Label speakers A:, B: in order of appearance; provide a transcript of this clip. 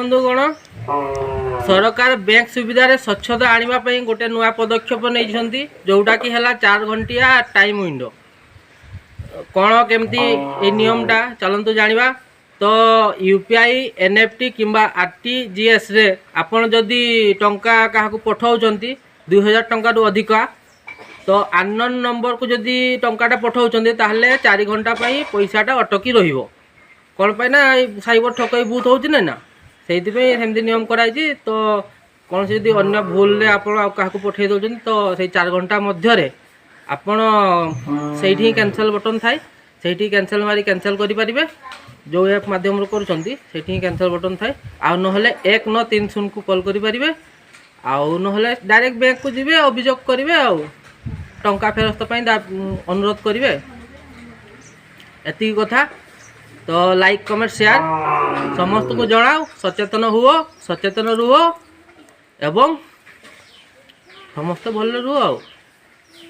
A: बंधुगण सरकार बैंक सुविधा रे स्वच्छता आने गोटे नुआ पदक्षेप नहीं जोटा कि है 4 घंटिया टाइम विंडो कौन केमती ए नियमटा चलतु जानिबा। तो यूपीआई एनएफटी किंबा आरटीजीएस रे आपण जदि टंका क्या पठाउचंती 2000 टंका रु अधिक तो अननोन नंबर को जदि टंकाटा पठाउचंती ताहले 4 घंटा पई पैसाटा अटकी रहिबो कौन पाई ना साइबर ठकई बहुत होची ना से नियम कराई। तो कौन से यदि अन्य भूल रे आपण क्या पठे दौरान तो से 4 घंटा मध्य आपण से कैंसल बटन थाए से कैंसल मारी कैंसल करें जो ऐप माध्यम करुँच कैंसल बटन थाए आ ना 1930 को कॉल करें आउ ना डायरेक्ट बैंक को जी अभियोग करेंगे आ टंका फेरस्त अनुरोध करेंगे एति कथा। तो लाइक कमेंट शेयर समस्त को जनाओ सचेतन हुओ सचेतन रुहो एवं समस्त भल रुहो।